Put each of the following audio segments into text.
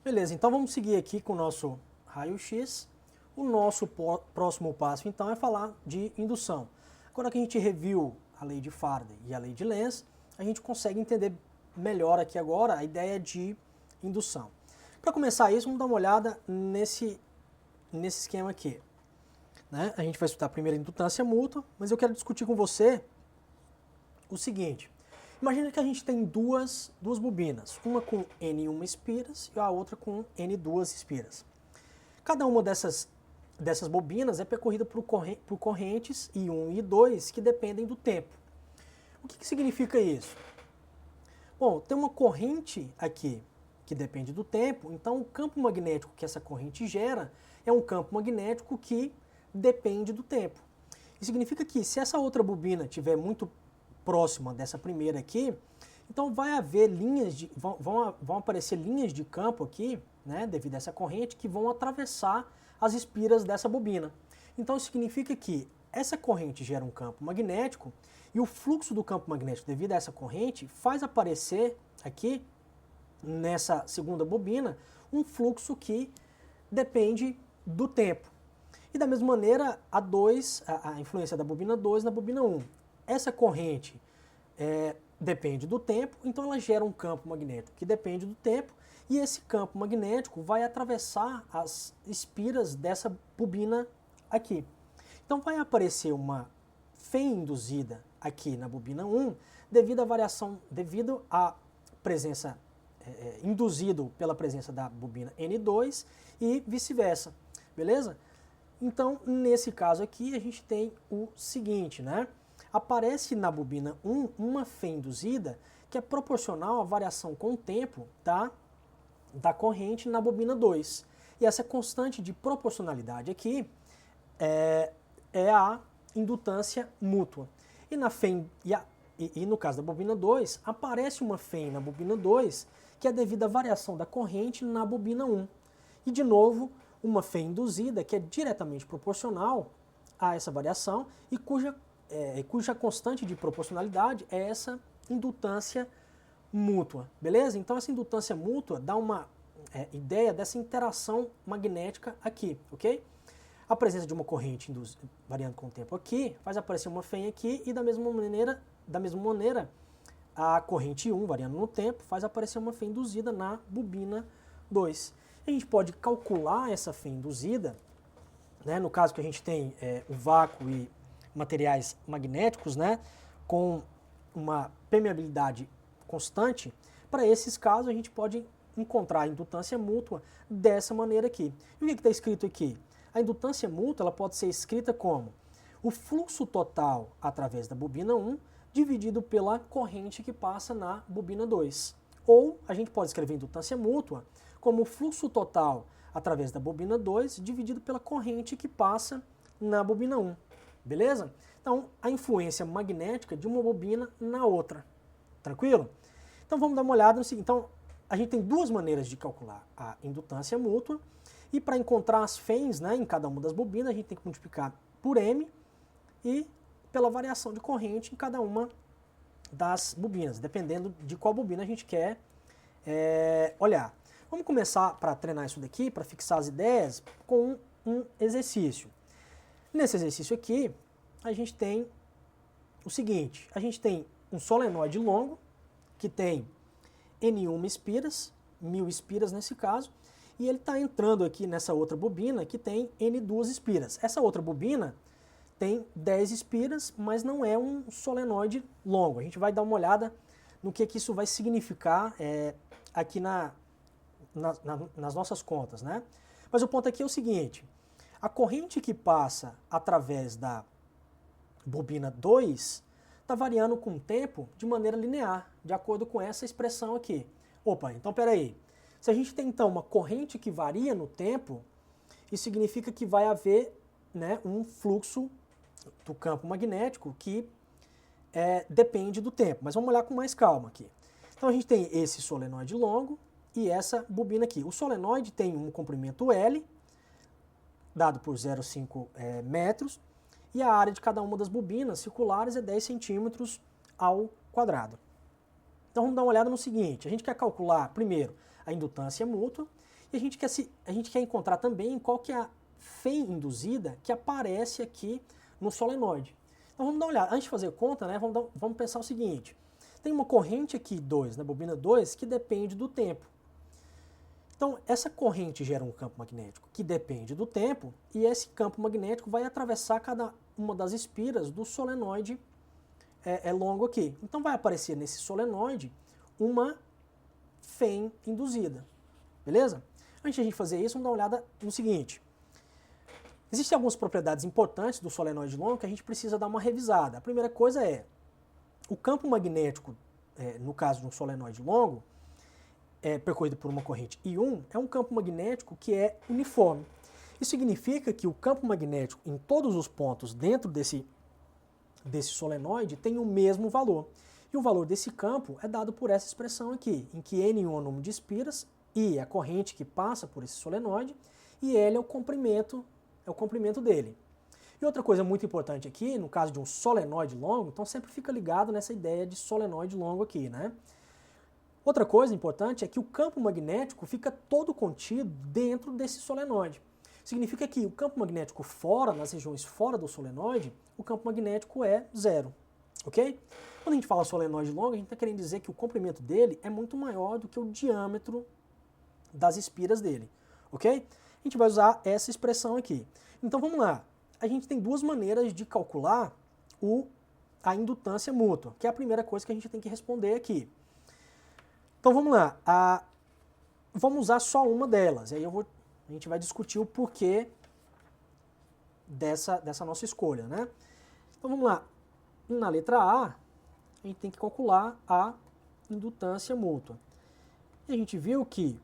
Beleza, então vamos seguir aqui com o nosso raio-x. O nosso próximo passo, então, é falar de indução. Agora que a gente reviu a lei de Faraday e a lei de Lenz, a gente consegue entender melhor aqui agora a ideia de indução. Para começar isso, vamos dar uma olhada nesse esquema aqui. Né? A gente vai estudar primeiro a indutância mútua, mas eu quero discutir com você o seguinte. Imagina que a gente tem duas bobinas, uma com N1 espiras e a outra com N2 espiras. Cada uma dessas bobinas é percorrida por correntes I1 e I2 que dependem do tempo. O que significa isso? Bom, tem uma corrente aqui que depende do tempo, então o campo magnético que essa corrente gera é um campo magnético que depende do tempo. Isso significa que se essa outra bobina estiver muito próxima dessa primeira aqui, então vai haver vão aparecer linhas de campo aqui, né, devido a essa corrente, que vão atravessar as espiras dessa bobina. Então isso significa que essa corrente gera um campo magnético e o fluxo do campo magnético devido a essa corrente faz aparecer aqui, nessa segunda bobina, um fluxo que depende do tempo. E da mesma maneira, a influência da bobina 2 na bobina 1. Essa corrente depende do tempo, então ela gera um campo magnético que depende do tempo, e esse campo magnético vai atravessar as espiras dessa bobina aqui. Então vai aparecer uma fém induzida aqui na bobina 1, devido à presença, induzido pela presença da bobina N2 e vice-versa, beleza? Então, nesse caso aqui, a gente tem o seguinte, né? Aparece na bobina 1 uma fém induzida que é proporcional à variação com o tempo da corrente na bobina 2. E essa constante de proporcionalidade aqui é a indutância mútua. E no caso da bobina 2, aparece uma fém na bobina 2 que é devido à variação da corrente na bobina 1. E de novo, uma fém induzida que é diretamente proporcional a essa variação e cuja constante de proporcionalidade é essa indutância mútua, beleza? Então essa indutância mútua dá uma ideia dessa interação magnética aqui, ok? A presença de uma corrente variando com o tempo aqui faz aparecer uma fém aqui e da mesma maneira a corrente 1 variando no tempo faz aparecer uma fém induzida na bobina 2. A gente pode calcular essa fém induzida, né, no caso que a gente tem o vácuo e materiais magnéticos, né, com uma permeabilidade constante. Para esses casos a gente pode encontrar a indutância mútua dessa maneira aqui. E o que está escrito aqui? A indutância mútua ela pode ser escrita como o fluxo total através da bobina 1 dividido pela corrente que passa na bobina 2. Ou a gente pode escrever indutância mútua como o fluxo total através da bobina 2 dividido pela corrente que passa na bobina 1. Beleza? Então, a influência magnética de uma bobina na outra. Tranquilo? Então, vamos dar uma olhada no seguinte. Então, a gente tem duas maneiras de calcular a indutância mútua. E para encontrar as fêns, né, em cada uma das bobinas, a gente tem que multiplicar por M e pela variação de corrente em cada uma das bobinas, dependendo de qual bobina a gente quer olhar. Vamos começar para treinar isso daqui, para fixar as ideias, com um exercício. Nesse exercício aqui, a gente tem o seguinte, a gente tem um solenoide longo, que tem N1 espiras, 1000 espiras nesse caso, e ele está entrando aqui nessa outra bobina que tem N2 espiras. Essa outra bobina tem 10 espiras, mas não é um solenoide longo. A gente vai dar uma olhada no que isso vai significar aqui nas nossas contas, né? Mas o ponto aqui é o seguinte, a corrente que passa através da bobina 2 está variando com o tempo de maneira linear, de acordo com essa expressão aqui. Opa, então peraí. Se a gente tem então uma corrente que varia no tempo, isso significa que vai haver, né, um fluxo do campo magnético que depende do tempo. Mas vamos olhar com mais calma aqui. Então a gente tem esse solenoide longo e essa bobina aqui. O solenoide tem um comprimento L, dado por 0,5 metros, e a área de cada uma das bobinas circulares é 10 centímetros ao quadrado. Então vamos dar uma olhada no seguinte, a gente quer calcular primeiro a indutância mútua E a gente quer encontrar também qual que é a FEM induzida que aparece aqui no solenoide. Então vamos dar uma olhada. Antes de fazer conta, né, vamos pensar o seguinte. Tem uma corrente aqui 2, na bobina 2, que depende do tempo. Então, essa corrente gera um campo magnético que depende do tempo, e esse campo magnético vai atravessar cada uma das espiras do solenoide longo aqui. Então, vai aparecer nesse solenoide uma FEM induzida. Beleza? Antes de a gente fazer isso, vamos dar uma olhada no seguinte. Existem algumas propriedades importantes do solenoide longo que a gente precisa dar uma revisada. A primeira coisa é, o campo magnético, no caso de um solenoide longo, percorrido por uma corrente I1, é um campo magnético que é uniforme. Isso significa que o campo magnético em todos os pontos dentro desse solenoide tem o mesmo valor. E o valor desse campo é dado por essa expressão aqui, em que N1 é o número de espiras, I é a corrente que passa por esse solenoide, e L é o comprimento dele. E outra coisa muito importante aqui, no caso de um solenoide longo, então sempre fica ligado nessa ideia de solenoide longo aqui, né? Outra coisa importante é que o campo magnético fica todo contido dentro desse solenoide. Significa que o campo magnético fora, nas regiões fora do solenoide, o campo magnético é zero, ok? Quando a gente fala solenoide longo, a gente está querendo dizer que o comprimento dele é muito maior do que o diâmetro das espiras dele, ok? A gente vai usar essa expressão aqui. Então vamos lá. A gente tem duas maneiras de calcular a indutância mútua, que é a primeira coisa que a gente tem que responder aqui. Então vamos lá, vamos usar só uma delas, e aí a gente vai discutir o porquê dessa nossa escolha, né? Então vamos lá, na letra A, a gente tem que calcular a indutância mútua. E a gente viu que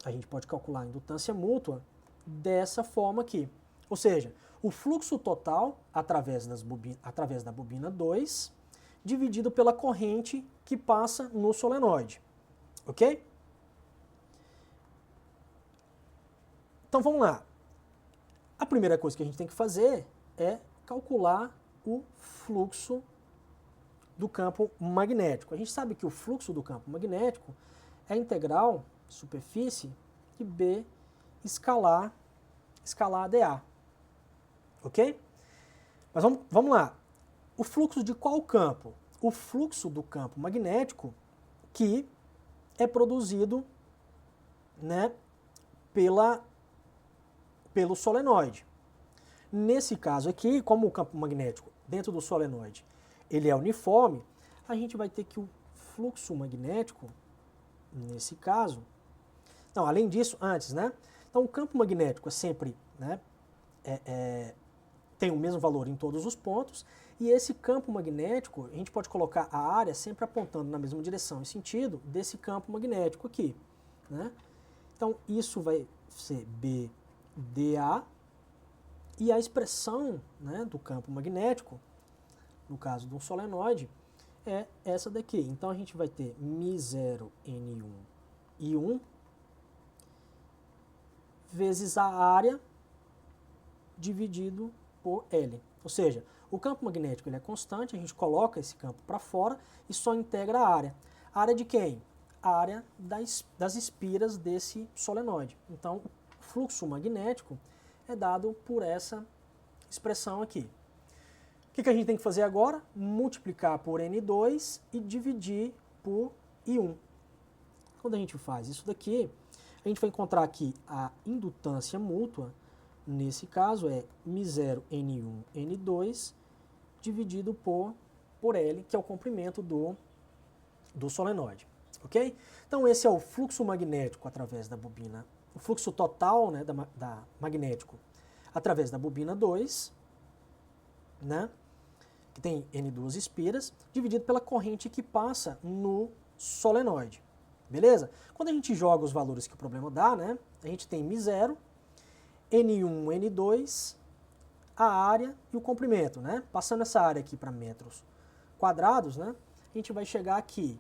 a gente pode calcular a indutância mútua dessa forma aqui, ou seja, o fluxo total através da bobina 2, dividido pela corrente que passa no solenoide, ok? Então vamos lá. A primeira coisa que a gente tem que fazer é calcular o fluxo do campo magnético. A gente sabe que o fluxo do campo magnético é integral superfície de B escalar dA, ok? Mas vamos lá. O fluxo de qual campo? O fluxo do campo magnético que é produzido, né, pelo solenoide. Nesse caso aqui, como o campo magnético dentro do solenoide ele é uniforme, a gente vai ter que o fluxo magnético, nesse caso... Não, além disso, antes, né? Então o campo magnético é sempre, né, tem o mesmo valor em todos os pontos, e esse campo magnético, a gente pode colocar a área sempre apontando na mesma direção e sentido desse campo magnético aqui, né? Então isso vai ser BdA, e a expressão, né, do campo magnético, no caso de um solenoide, é essa daqui. Então a gente vai ter μ0N1 I1 vezes a área dividido por L. Ou seja, o campo magnético ele é constante, a gente coloca esse campo para fora e só integra a área. A área de quem? A área das espiras desse solenoide. Então, o fluxo magnético é dado por essa expressão aqui. O que a gente tem que fazer agora? Multiplicar por N2 e dividir por I1. Quando a gente faz isso daqui, a gente vai encontrar aqui a indutância mútua. Nesse caso é μ0N1 N2 dividido por L, que é o comprimento do solenoide, ok? Então esse é o fluxo magnético através da bobina, o fluxo total, né, da magnético através da bobina 2, né, que tem N2 espiras, dividido pela corrente que passa no solenoide, beleza? Quando a gente joga os valores que o problema dá, né, a gente tem μ0, N1, N2, a área e o comprimento, né? Passando essa área aqui para metros quadrados, né? A gente vai chegar aqui.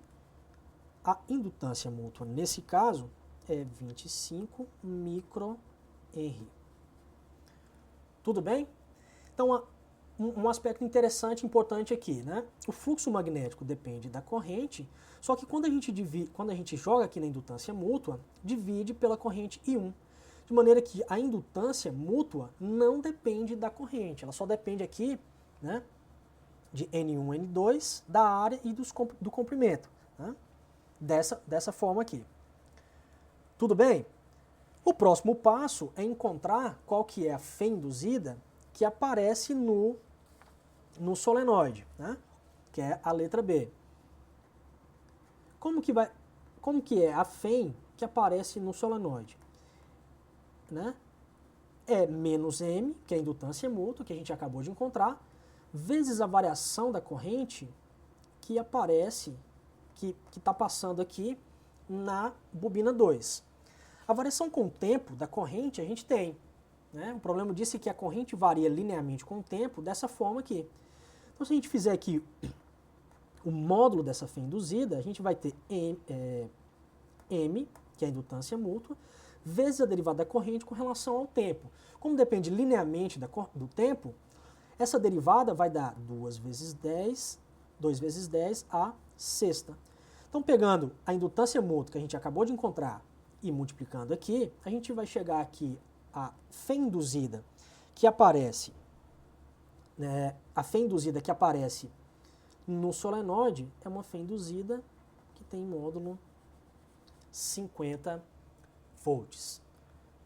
A indutância mútua, nesse caso, é 25 microhenry. Tudo bem? Então, um aspecto interessante, importante aqui, né? O fluxo magnético depende da corrente, só que quando a gente joga aqui na indutância mútua, divide pela corrente I1. De maneira que a indutância mútua não depende da corrente, ela só depende aqui, né, de N1, N2, da área e do comprimento, né? Dessa forma aqui. Tudo bem? O próximo passo é encontrar qual que é a fé induzida que aparece no solenoide, né? Que é a letra B. Como que é a fé que aparece no solenoide? Né? É menos M, que é a indutância mútua, que a gente acabou de encontrar, vezes a variação da corrente que aparece, que está passando aqui na bobina 2. A variação com o tempo da corrente a gente tem. Né? O problema disso é que a corrente varia linearmente com o tempo dessa forma aqui. Então, se a gente fizer aqui o módulo dessa fé induzida, a gente vai ter M, que é a indutância mútua, vezes a derivada da corrente com relação ao tempo. Como depende linearmente do tempo, essa derivada vai dar 2 vezes 10 a sexta. Então, pegando a indutância mútua que a gente acabou de encontrar e multiplicando aqui, a gente vai chegar aqui a fé induzida que aparece, né, a fé induzida que aparece no solenoide é uma fé induzida que tem módulo 50 volts.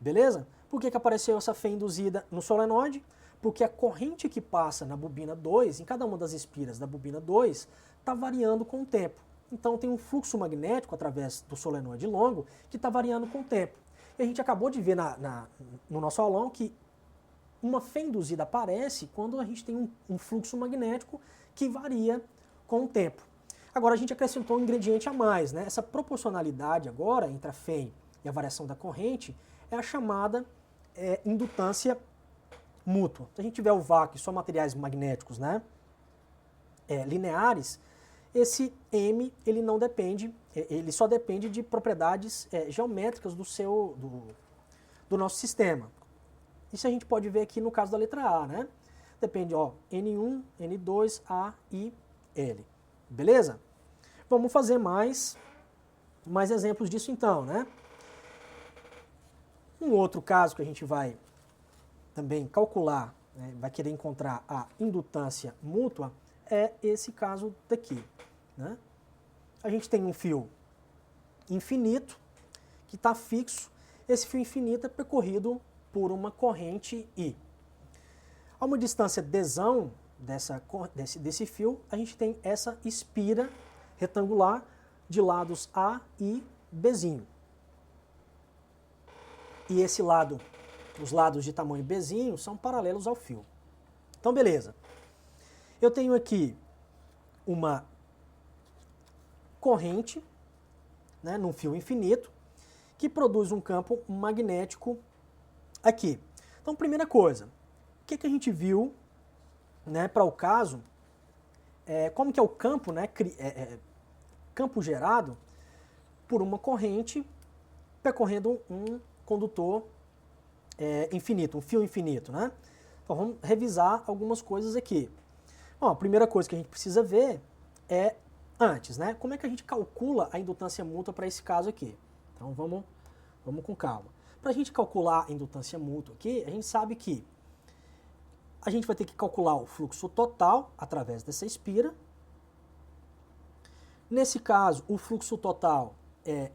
Beleza? Por que apareceu essa fé induzida no solenoide? Porque a corrente que passa na bobina 2, em cada uma das espiras da bobina 2, está variando com o tempo. Então tem um fluxo magnético através do solenoide longo que está variando com o tempo. E a gente acabou de ver no nosso aulão que uma fé induzida aparece quando a gente tem um fluxo magnético que varia com o tempo. Agora a gente acrescentou um ingrediente a mais, né? Essa proporcionalidade agora entre a fé e a variação da corrente é a chamada indutância mútua. Se a gente tiver o vácuo e só materiais magnéticos, né, lineares, esse M ele não depende, ele só depende de propriedades geométricas do nosso sistema. Isso a gente pode ver aqui no caso da letra A, né? Depende, ó, N1, N2, A e L. Beleza? Vamos fazer mais exemplos disso então, né? Um outro caso que a gente vai também calcular, né, vai querer encontrar a indutância mútua, é esse caso daqui. Né? A gente tem um fio infinito que está fixo. Esse fio infinito é percorrido por uma corrente I. A uma distância Dzão desse fio, a gente tem essa espira retangular de lados A e Bzinho. E os lados de tamanho Bzinho são paralelos ao fio. Então, beleza. Eu tenho aqui uma corrente, né, num fio infinito, que produz um campo magnético aqui. Então, primeira coisa, o que a gente viu, né, para o caso, como que é o campo, né, campo gerado por uma corrente percorrendo um condutor infinito, um fio infinito, né? Então vamos revisar algumas coisas aqui. Bom, a primeira coisa que a gente precisa ver é antes, né? Como é que a gente calcula a indutância mútua para esse caso aqui? Então vamos com calma. Para a gente calcular a indutância mútua aqui, a gente sabe que a gente vai ter que calcular o fluxo total através dessa espira. Nesse caso, o fluxo total é,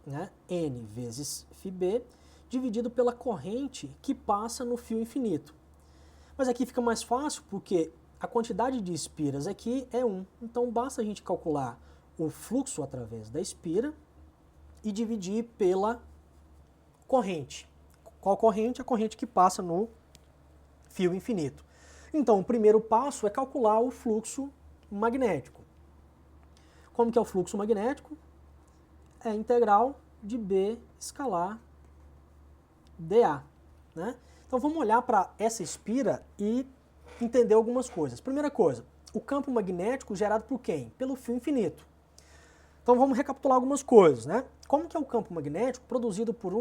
né, N vezes φB, dividido pela corrente que passa no fio infinito. Mas aqui fica mais fácil porque a quantidade de espiras aqui é 1. Então basta a gente calcular o fluxo através da espira e dividir pela corrente. Qual corrente? A corrente que passa no fio infinito. Então o primeiro passo é calcular o fluxo magnético. Como que é o fluxo magnético? É a integral de B escalar dA. Né? Então vamos olhar para essa espira e entender algumas coisas. Primeira coisa, o campo magnético gerado por quem? Pelo fio infinito. Então vamos recapitular algumas coisas. Né? Como que é o campo magnético produzido por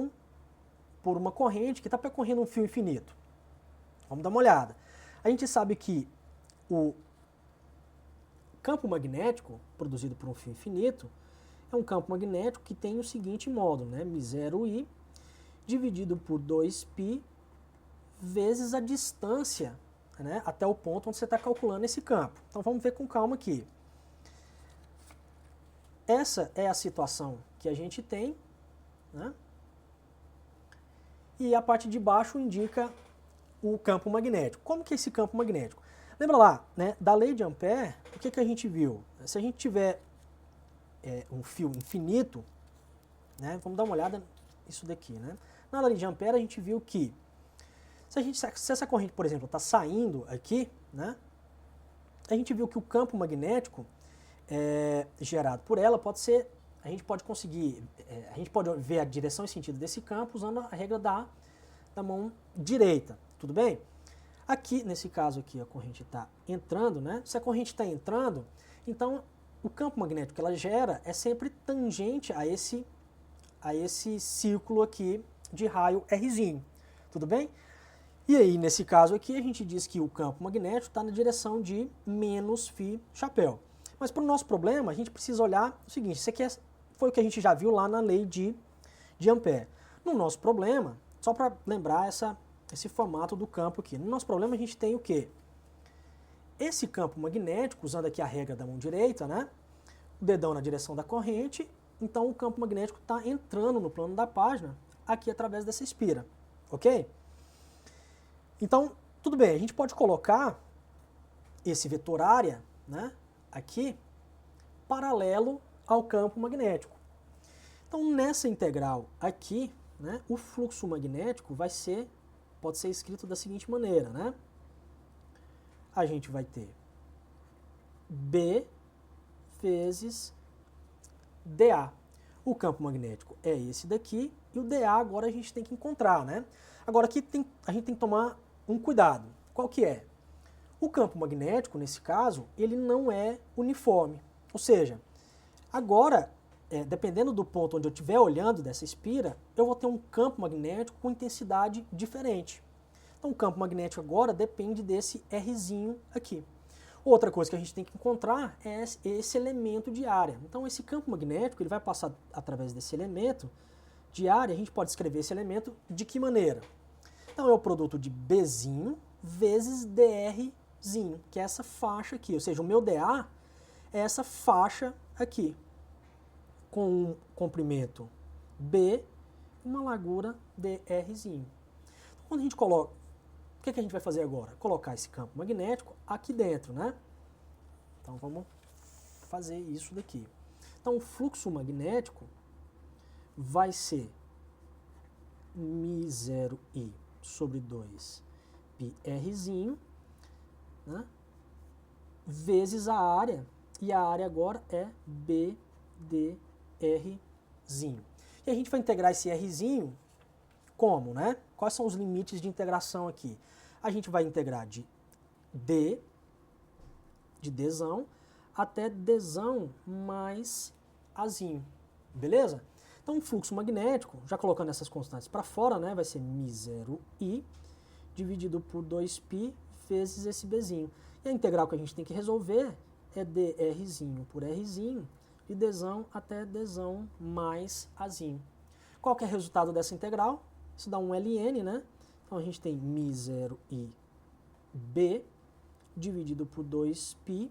uma corrente que está percorrendo um fio infinito? Vamos dar uma olhada. A gente sabe que o campo magnético produzido por um fio infinito é um campo magnético que tem o seguinte módulo, né? μ0i dividido por 2π vezes a distância, né, até o ponto onde você está calculando esse campo. Então vamos ver com calma aqui. Essa é a situação que a gente tem, né? E a parte de baixo indica o campo magnético. Como que é esse campo magnético? Lembra lá, né, da lei de Ampère, o que a gente viu? Se a gente tiver um fio infinito, né, vamos dar uma olhada nisso daqui, né? Na lei de Ampère a gente viu que se essa corrente, por exemplo, está saindo aqui, né, a gente viu que o campo magnético gerado por ela pode ser, a gente pode conseguir, a gente pode ver a direção e sentido desse campo usando a regra da mão direita, tudo bem? Aqui, nesse caso aqui, a corrente está entrando, né? Se a corrente está entrando, então o campo magnético que ela gera é sempre tangente a esse círculo aqui de raio Rzinho, tudo bem? E aí, nesse caso aqui, a gente diz que o campo magnético está na direção de menos φ chapéu. Mas para o nosso problema, a gente precisa olhar o seguinte, isso aqui foi o que a gente já viu lá na lei de Ampère. No nosso problema, só para lembrar esse formato do campo aqui, no nosso problema a gente tem o quê? Esse campo magnético, usando aqui a regra da mão direita, né? O dedão na direção da corrente, então o campo magnético está entrando no plano da página aqui através dessa espira, ok? Então, tudo bem, a gente pode colocar esse vetor área, né, aqui, paralelo ao campo magnético. Então, nessa integral aqui, né, o fluxo magnético pode ser escrito da seguinte maneira, né? A gente vai ter B vezes dA. O campo magnético é esse daqui e o dA agora a gente tem que encontrar, né? Agora aqui a gente tem que tomar um cuidado. Qual que é? O campo magnético, nesse caso, ele não é uniforme. Ou seja, agora, dependendo do ponto onde eu estiver olhando dessa espira, eu vou ter um campo magnético com intensidade diferente. Então o campo magnético agora depende desse Rzinho aqui. Outra coisa que a gente tem que encontrar é esse elemento de área. Então esse campo magnético ele vai passar através desse elemento de área. A gente pode escrever esse elemento de que maneira? Então é o produto de Bzinho vezes Drzinho, que é essa faixa aqui. Ou seja, o meu dA é essa faixa aqui, com um comprimento B e uma largura Drzinho. Então, quando a gente coloca, o que a gente vai fazer agora? Colocar esse campo magnético aqui dentro, né? Então vamos fazer isso daqui. Então o fluxo magnético vai ser μ0i sobre 2πrzinho, né, vezes a área, e a área agora é bdrzinho. E a gente vai integrar esse rzinho como, né? Quais são os limites de integração aqui? A gente vai integrar de dzão, até dzão mais azinho, beleza? Então o fluxo magnético, já colocando essas constantes para fora, né, vai ser μ0i dividido por 2π vezes esse bzinho. E a integral que a gente tem que resolver é drzinho por rzinho de dzão até dzão mais azinho. Qual que é o resultado dessa integral? Isso dá um ln, né? Então a gente tem μ0i b dividido por 2π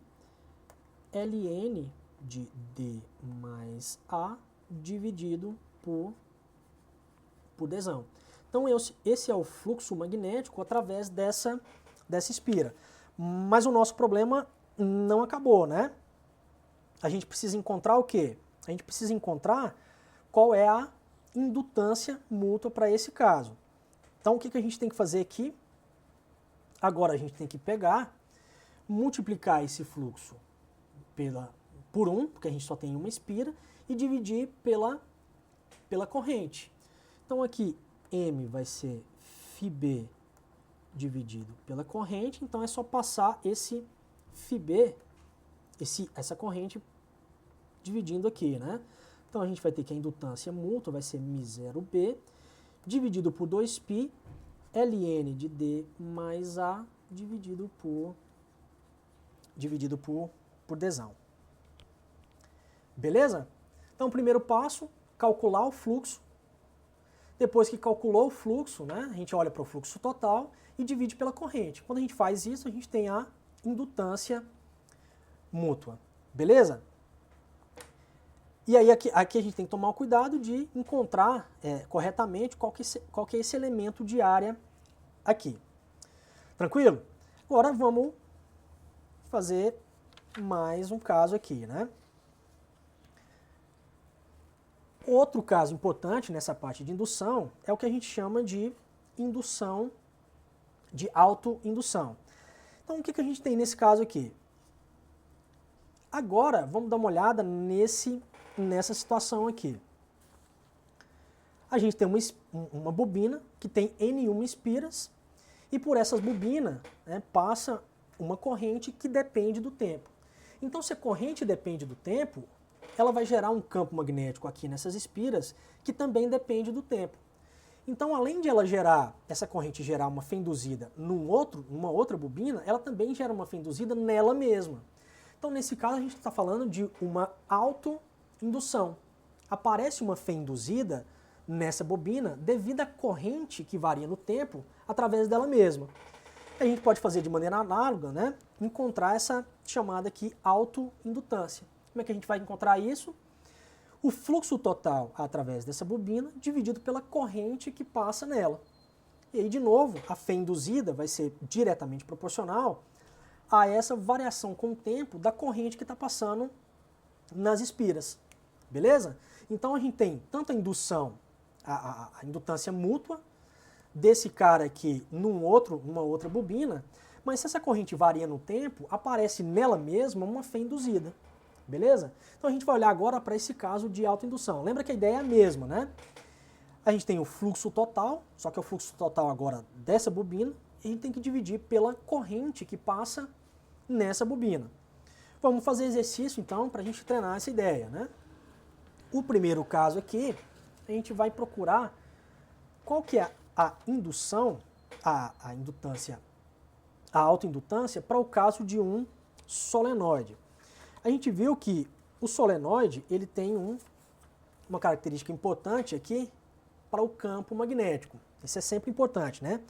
ln de d mais a dividido por dzão. Então esse é o fluxo magnético através dessa espira. Mas o nosso problema não acabou, né? A gente precisa encontrar o quê? A gente precisa encontrar qual é a indutância mútua para esse caso. Então o que a gente tem que fazer aqui? Agora a gente tem que pegar, multiplicar esse fluxo por 1, porque a gente só tem uma espira, e dividir pela corrente. Então aqui M vai ser φB dividido pela corrente, então é só passar esse φB, essa corrente dividindo aqui, né? Então a gente vai ter que a indutância mútua vai ser μ0b dividido por 2π ln de D mais A dividido por Dzão. Beleza? Então, primeiro passo, calcular o fluxo. Depois que calculou o fluxo, né, a gente olha para o fluxo total e divide pela corrente. Quando a gente faz isso, a gente tem a indutância mútua. Beleza? E aí aqui a gente tem que tomar o cuidado de encontrar corretamente qual que é esse elemento de área aqui. Tranquilo? Agora vamos fazer mais um caso aqui, né? Outro caso importante nessa parte de indução é o que a gente chama de indução, de autoindução. Então, o que a gente tem nesse caso aqui? Agora, vamos dar uma olhada nessa situação aqui. A gente tem uma bobina que tem N1 espiras e por essas bobinas, né, passa uma corrente que depende do tempo. Então, se a corrente depende do tempo, ela vai gerar um campo magnético aqui nessas espiras que também depende do tempo. Então, além de essa corrente gerar uma fé induzida numa outra bobina, ela também gera uma fé induzida nela mesma. Então, nesse caso, a gente está falando de uma autoindução. Aparece uma fé induzida nessa bobina devido à corrente que varia no tempo através dela mesma. A gente pode fazer de maneira análoga, né, encontrar essa chamada aqui autoindutância. Como é que a gente vai encontrar isso? O fluxo total através dessa bobina dividido pela corrente que passa nela. E aí, de novo, a fé induzida vai ser diretamente proporcional a essa variação com o tempo da corrente que está passando nas espiras. Beleza? Então a gente tem tanto a indução, a indutância mútua, desse cara aqui numa outra bobina, mas se essa corrente varia no tempo, aparece nela mesma uma fé induzida. Beleza? Então a gente vai olhar agora para esse caso de autoindução. Lembra que a ideia é a mesma, né? A gente tem o fluxo total, só que é o fluxo total agora dessa bobina, e a gente tem que dividir pela corrente que passa nessa bobina. Vamos fazer exercício então para a gente treinar essa ideia, né? O primeiro caso aqui, a gente vai procurar qual que é a indução, a indutância, a autoindutância para o caso de um solenoide. A gente viu que o solenoide ele tem uma característica importante aqui para o campo magnético. Isso é sempre importante, né?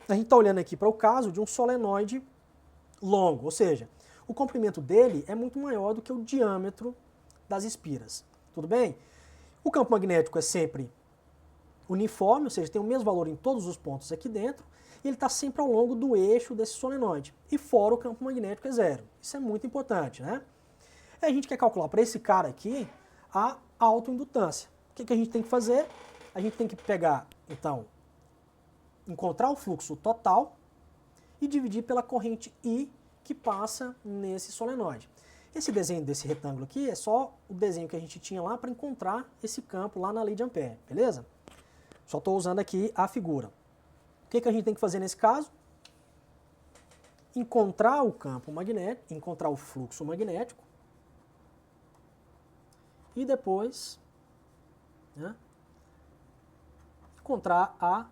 A gente está olhando aqui para o caso de um solenoide longo, ou seja, o comprimento dele é muito maior do que o diâmetro das espiras. Tudo bem? O campo magnético é sempre uniforme, ou seja, tem o mesmo valor em todos os pontos aqui dentro, e ele está sempre ao longo do eixo desse solenoide. E fora o campo magnético é zero. Isso é muito importante, né? E a gente quer calcular para esse cara aqui a autoindutância. O que a gente tem que fazer? A gente tem que pegar, então, encontrar o fluxo total e dividir pela corrente I que passa nesse solenoide. Esse desenho desse retângulo aqui é só o desenho que a gente tinha lá para encontrar esse campo lá na lei de Ampère, beleza? Só estou usando aqui a figura. O que a gente tem que fazer nesse caso? Encontrar o campo magnético, encontrar o fluxo magnético e depois, né, encontrar a...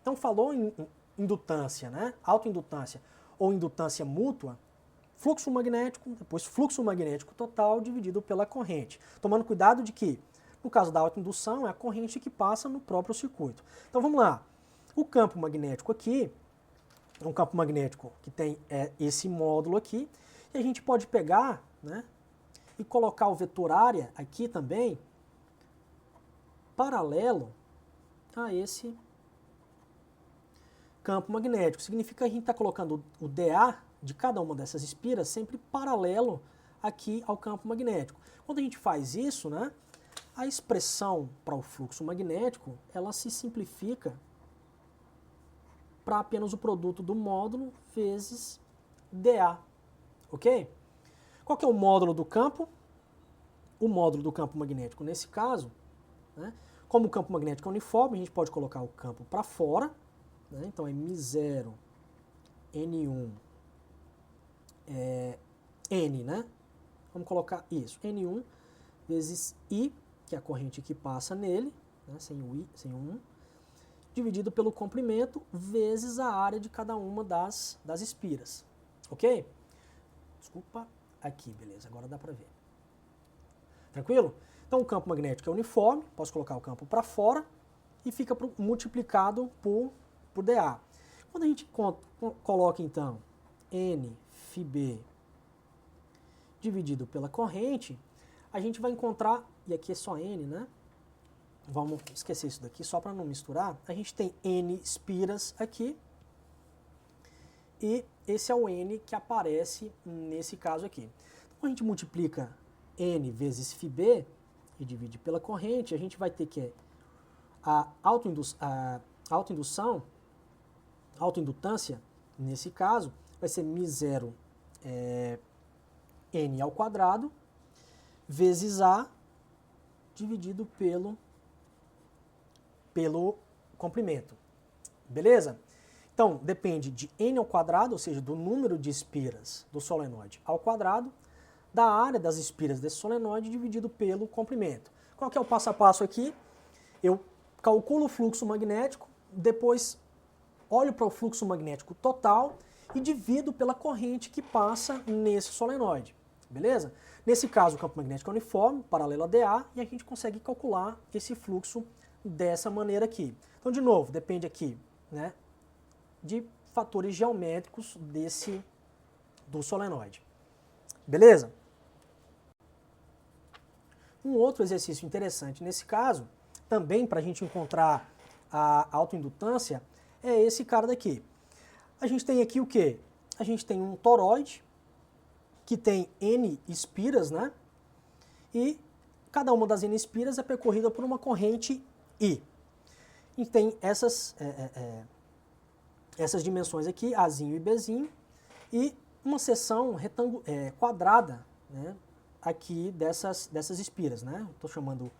Então falou em indutância, né? Autoindutância ou indutância mútua, fluxo magnético, depois fluxo magnético total dividido pela corrente. Tomando cuidado de que, no caso da autoindução, é a corrente que passa no próprio circuito. Então vamos lá. O campo magnético aqui é um campo magnético que tem esse módulo aqui, e a gente pode pegar, né, e colocar o vetor área aqui também paralelo a esse campo magnético. Significa que a gente está colocando o dA de cada uma dessas espiras sempre paralelo aqui ao campo magnético. Quando a gente faz isso, né, a expressão para o fluxo magnético, ela se simplifica para apenas o produto do módulo vezes dA, ok? Qual que é o módulo do campo? O módulo do campo magnético, nesse caso, né, como o campo magnético é uniforme, a gente pode colocar o campo para fora, né, então é μ0, N1, N, né? Vamos colocar isso, N1 vezes I, que é a corrente que passa nele, né, sem o 1, dividido pelo comprimento vezes a área de cada uma das espiras. Ok? Desculpa, aqui, beleza, agora dá para ver. Tranquilo? Então o campo magnético é uniforme, posso colocar o campo para fora e fica multiplicado por dA. Quando a gente coloca então N φB dividido pela corrente, a gente vai encontrar, e aqui é só N, né? Vamos esquecer isso daqui só para não misturar. A gente tem N espiras aqui e esse é o N que aparece nesse caso aqui. Então a gente multiplica N vezes φB e divide pela corrente, a gente vai ter que a autoindutância, nesse caso, vai ser μ0 N ao quadrado vezes A dividido pelo comprimento. Beleza? Então, depende de N ao quadrado, ou seja, do número de espiras do solenoide ao quadrado, da área das espiras desse solenoide dividido pelo comprimento. Qual que é o passo a passo aqui? Eu calculo o fluxo magnético, depois olho para o fluxo magnético total e divido pela corrente que passa nesse solenoide. Beleza? Nesse caso, o campo magnético é uniforme, paralelo a dA, e a gente consegue calcular esse fluxo dessa maneira aqui. Então, de novo, depende aqui, né, de fatores geométricos do solenoide. Beleza? Um outro exercício interessante nesse caso, também para a gente encontrar a autoindutância, é esse cara daqui. A gente tem aqui o quê? A gente tem um toroide que tem N espiras, né? E cada uma das N espiras é percorrida por uma corrente I. E tem essas dimensões aqui, Azinho e Bzinho, e uma seção quadrada, né, aqui dessas espiras, né? Estou chamando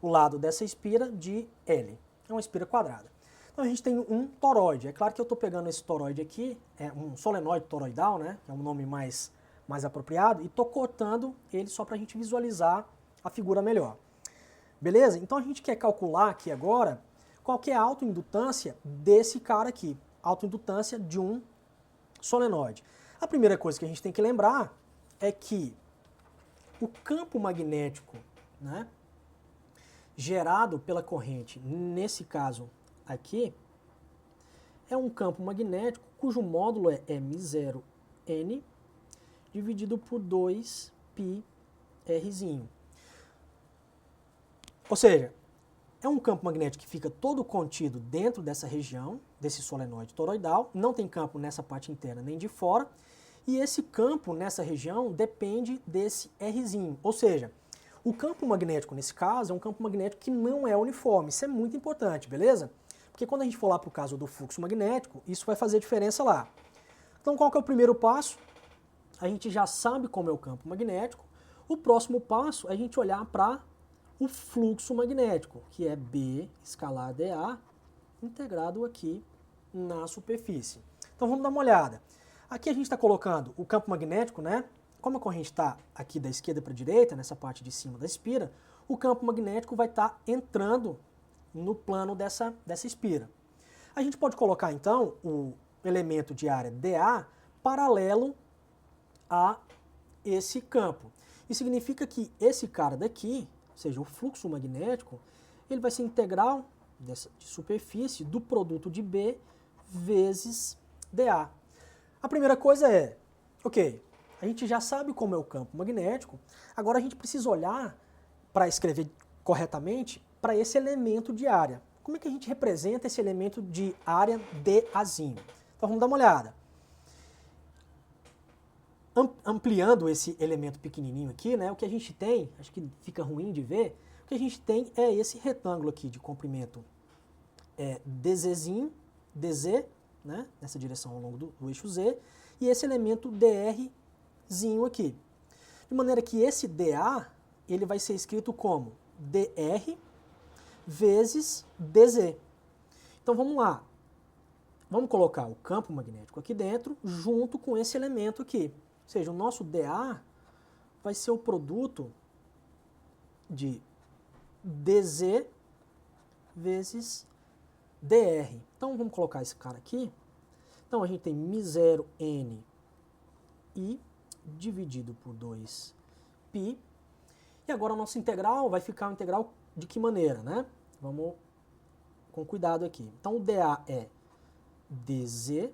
o lado dessa espira de L. É uma espira quadrada. Então a gente tem um toroide. É claro que eu estou pegando esse toroide aqui, é um solenoide toroidal, né? Que é um nome mais apropriado, e estou cortando ele só para a gente visualizar a figura melhor. Beleza? Então a gente quer calcular aqui agora qual que é a autoindutância desse cara aqui. Autoindutância de um solenoide. A primeira coisa que a gente tem que lembrar é que o campo magnético, né, gerado pela corrente, nesse caso aqui, é um campo magnético cujo módulo é μ0N dividido por 2πrzinho. Ou seja, é um campo magnético que fica todo contido dentro dessa região, desse solenoide toroidal, não tem campo nessa parte interna nem de fora, e esse campo nessa região depende desse Rzinho. Ou seja, o campo magnético nesse caso é um campo magnético que não é uniforme. Isso é muito importante, beleza? Porque quando a gente for lá para o caso do fluxo magnético, isso vai fazer diferença lá. Então qual que é o primeiro passo? A gente já sabe como é o campo magnético. O próximo passo é a gente olhar para o fluxo magnético, que é B escalar dA, integrado aqui na superfície. Então vamos dar uma olhada. Aqui a gente está colocando o campo magnético, né? Como a corrente está aqui da esquerda para a direita, nessa parte de cima da espira, o campo magnético vai estar entrando no plano dessa espira. A gente pode colocar então o elemento de área dA paralelo a esse campo. Isso significa que esse cara daqui, ou seja, o fluxo magnético, ele vai ser integral de superfície do produto de B vezes dA. A primeira coisa é, ok, a gente já sabe como é o campo magnético, agora a gente precisa olhar para escrever corretamente para esse elemento de área. Como é que a gente representa esse elemento de área dAzinho? Então vamos dar uma olhada. Ampliando esse elemento pequenininho aqui, né, o que a gente tem, acho que fica ruim de ver, o que a gente tem é esse retângulo aqui de comprimento DZ, né, nessa direção ao longo do eixo Z, e esse elemento DRzinho aqui. De maneira que esse dA, ele vai ser escrito como dr vezes dz. Então vamos lá. Vamos colocar o campo magnético aqui dentro, junto com esse elemento aqui. Ou seja, o nosso dA vai ser o produto de dz vezes dr. Então vamos colocar esse cara aqui. Então a gente tem μ0 n i dividido por 2π. E agora a nossa integral vai ficar uma integral de que maneira, né? Vamos com cuidado aqui. Então o dA é dz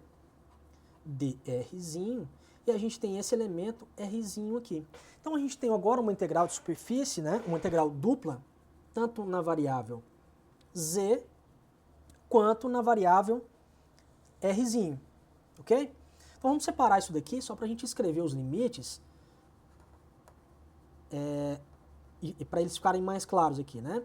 drzinho, e a gente tem esse elemento rzinho aqui. Então a gente tem agora uma integral de superfície, né? Uma integral dupla, tanto na variável z, quanto na variável rzinho, ok? Então vamos separar isso daqui só para a gente escrever os limites e para eles ficarem mais claros aqui, né?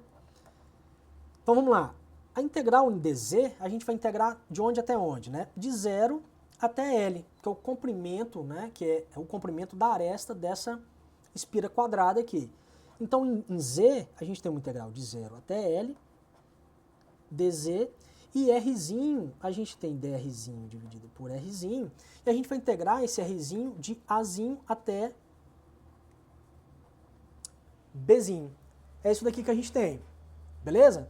Então vamos lá. A integral em dz, a gente vai integrar de onde até onde, né? De 0 até L, que é o comprimento, né? Que é o comprimento da aresta dessa espira quadrada aqui. Então em z, a gente tem uma integral de 0 até L, dz, e rzinho, a gente tem drzinho dividido por rzinho, e a gente vai integrar esse rzinho de azinho até bzinho. É isso daqui que a gente tem, beleza?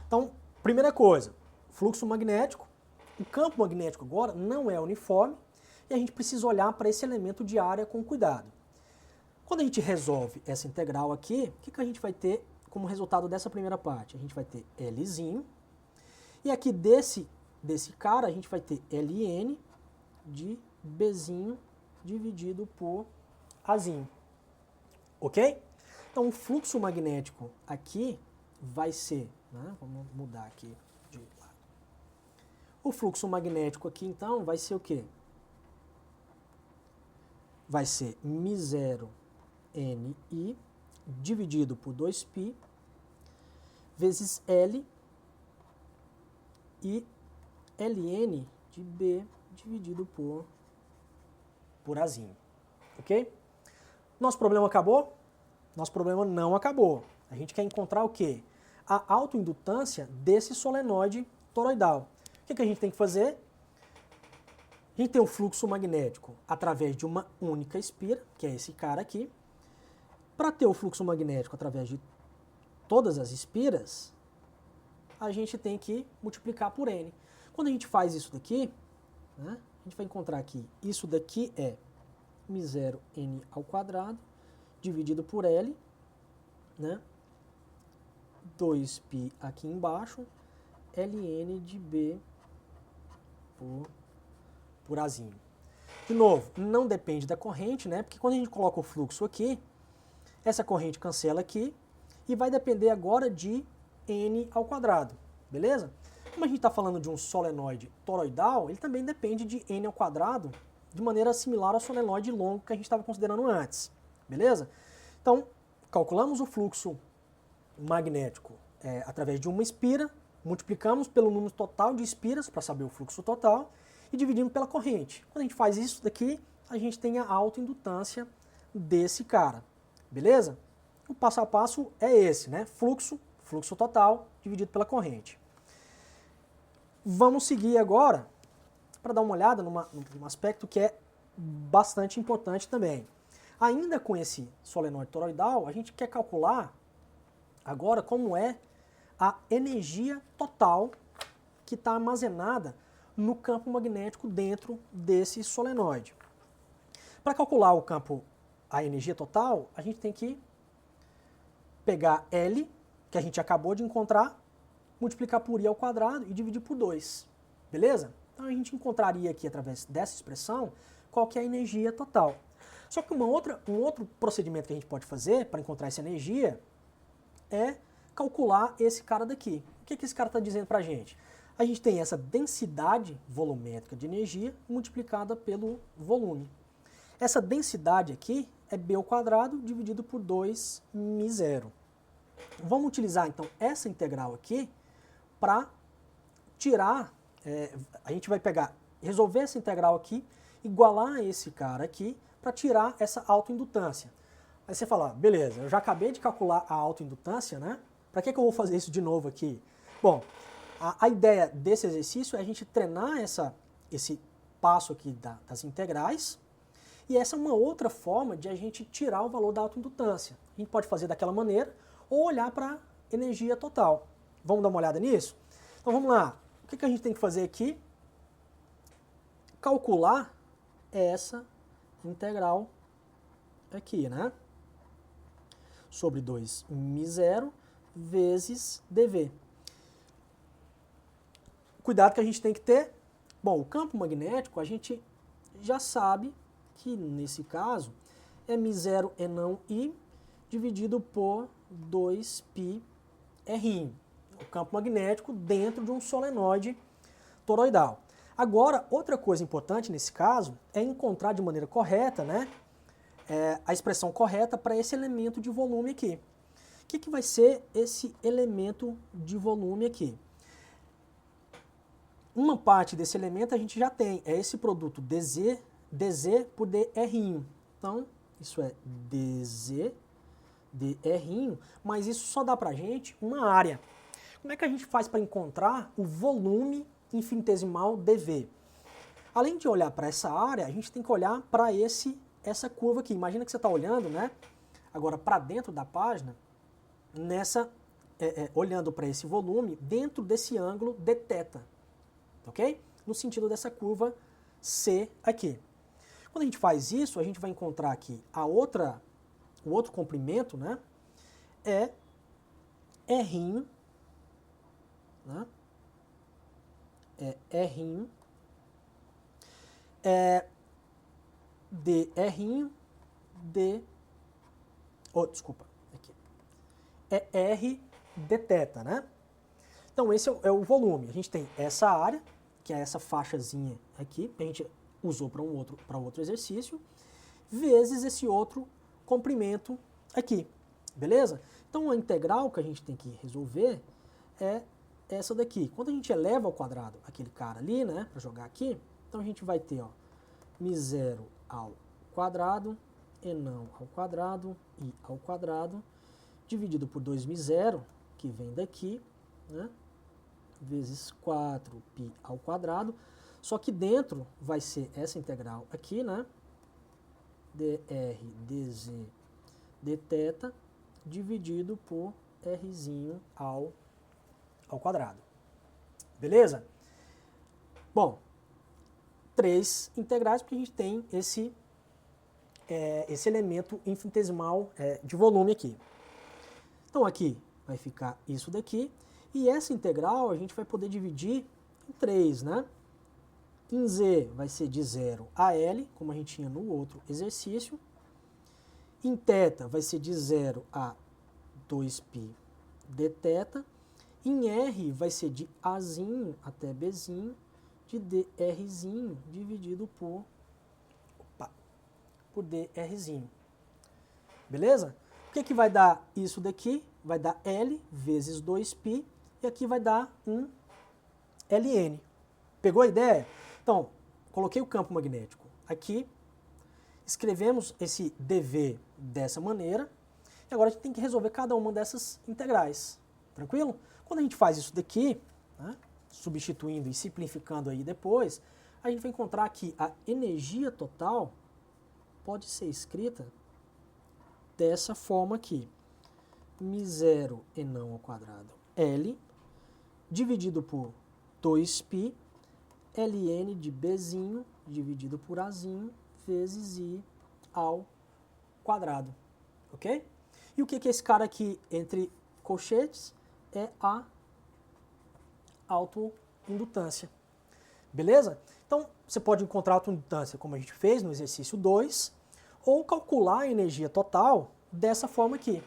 Então, primeira coisa, fluxo magnético. O campo magnético agora não é uniforme e a gente precisa olhar para esse elemento de área com cuidado. Quando a gente resolve essa integral aqui, o que a gente vai ter como resultado dessa primeira parte? A gente vai ter Lzinho, e aqui desse cara a gente vai ter Ln de Bzinho dividido por Azinho. Ok? Então o fluxo magnético aqui vai ser, né, vamos mudar aqui de lado. O fluxo magnético aqui então vai ser o quê? Vai ser μ0 ni dividido por 2π vezes L e Ln de B dividido por Azinho. Ok? Nosso problema acabou? Nosso problema não acabou. A gente quer encontrar o quê? A autoindutância desse solenoide toroidal. O que a gente tem que fazer? A gente tem o fluxo magnético através de uma única espira, que é esse cara aqui. Para ter o fluxo magnético através de todas as espiras, a gente tem que multiplicar por N. Quando a gente faz isso daqui, né, a gente vai encontrar aqui, isso daqui é μ0 n ao quadrado dividido por L, né, 2π aqui embaixo, Ln de B por Azinho. De novo, não depende da corrente, né, porque quando a gente coloca o fluxo aqui, essa corrente cancela aqui e vai depender agora de N ao quadrado, beleza? Como a gente está falando de um solenoide toroidal, ele também depende de N ao quadrado de maneira similar ao solenoide longo que a gente estava considerando antes, beleza? Então, calculamos o fluxo magnético através de uma espira, multiplicamos pelo número total de espiras para saber o fluxo total e dividimos pela corrente. Quando a gente faz isso daqui, a gente tem a autoindutância desse cara, beleza? O passo a passo é esse, né? Fluxo total dividido pela corrente. Vamos seguir agora para dar uma olhada num aspecto que é bastante importante também. Ainda com esse solenoide toroidal, a gente quer calcular agora como é a energia total que está armazenada no campo magnético dentro desse solenoide. Para calcular a energia total, a gente tem que pegar L, que a gente acabou de encontrar, multiplicar por I ao quadrado e dividir por 2, beleza? Então a gente encontraria aqui, através dessa expressão, qual que é a energia total. Só que um outro procedimento que a gente pode fazer para encontrar essa energia é calcular esse cara daqui. O que esse cara está dizendo para a gente? A gente tem essa densidade volumétrica de energia multiplicada pelo volume. Essa densidade aqui é B ao quadrado dividido por 2μ0. Vamos utilizar então essa integral aqui para tirar, a gente vai resolver essa integral aqui, igualar esse cara aqui para tirar essa autoindutância. Aí você fala, beleza, eu já acabei de calcular a autoindutância, né? Para que eu vou fazer isso de novo aqui? Bom, a ideia desse exercício é a gente treinar esse passo aqui das integrais, e essa é uma outra forma de a gente tirar o valor da autoindutância. A gente pode fazer daquela maneira ou olhar para a energia total. Vamos dar uma olhada nisso? Então vamos lá. O O que a gente tem que fazer aqui? Calcular essa integral aqui, né? Sobre 2μ0 vezes dv. Cuidado que a gente tem que ter. Bom, o campo magnético a gente já sabe que nesse caso é μ0 e não I dividido por 2πr. O campo magnético dentro de um solenoide toroidal. Agora, outra coisa importante nesse caso é encontrar de maneira correta, né, a expressão correta para esse elemento de volume aqui. O que vai ser esse elemento de volume aqui? Uma parte desse elemento a gente já tem, é esse produto dz por dr'. Então, isso é dz, dr', mas isso só dá pra gente uma área. Como é que a gente faz para encontrar o volume infinitesimal dv? Além de olhar para essa área, a gente tem que olhar para essa curva aqui. Imagina que você está olhando, né? Agora para dentro da página, olhando para esse volume dentro desse ângulo dθ, ok? No sentido dessa curva C aqui. Quando a gente faz isso, a gente vai encontrar aqui o outro comprimento, né? É R', né? É R', dr', desculpa, aqui. É R dθ, né? Então esse é o volume. A gente tem essa área, que é essa faixazinha aqui, que a gente usou para outro exercício, vezes esse outro comprimento aqui, beleza? Então a integral que a gente tem que resolver é essa daqui. Quando a gente eleva ao quadrado aquele cara ali, né, para jogar aqui, então a gente vai ter, ó, μ0 ao quadrado, e não ao quadrado, i ao quadrado, dividido por 2μ0, que vem daqui, né, vezes 4π ao quadrado, só que dentro vai ser essa integral aqui, né, dr dz dθ, dividido por rzinho ao quadrado. Beleza? Bom, 3 integrais, porque a gente tem esse elemento infinitesimal de volume aqui. Então aqui vai ficar isso daqui, e essa integral a gente vai poder dividir em 3, né? Em z vai ser de 0 a L, como a gente tinha no outro exercício. Em θ vai ser de 0 a 2π dθ. Em R vai ser de Azinho até Bzinho, de drzinho dividido por drzinho. Beleza? O que vai dar isso daqui? Vai dar L vezes 2π, e aqui vai dar um Ln. Pegou a ideia? Então, coloquei o campo magnético aqui, escrevemos esse dv dessa maneira, e agora a gente tem que resolver cada uma dessas integrais. Tranquilo? Quando a gente faz isso daqui, né, substituindo e simplificando aí depois, a gente vai encontrar que a energia total pode ser escrita dessa forma aqui. μ0 e não ao quadrado L, dividido por 2π, Ln de Bzinho, dividido por Azinho, vezes I ao quadrado. Ok? E o que é esse cara aqui entre colchetes? É a autoindutância. Beleza? Então, você pode encontrar a autoindutância como a gente fez no exercício 2, ou calcular a energia total dessa forma aqui.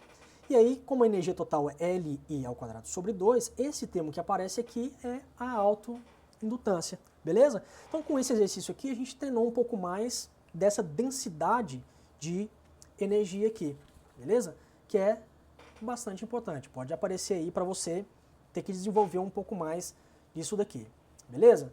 E aí, como a energia total é Li ao quadrado sobre 2, esse termo que aparece aqui é a autoindutância. Beleza? Então, com esse exercício aqui, a gente treinou um pouco mais dessa densidade de energia aqui. Beleza? Que é bastante importante. Pode aparecer aí para você ter que desenvolver um pouco mais disso daqui. Beleza?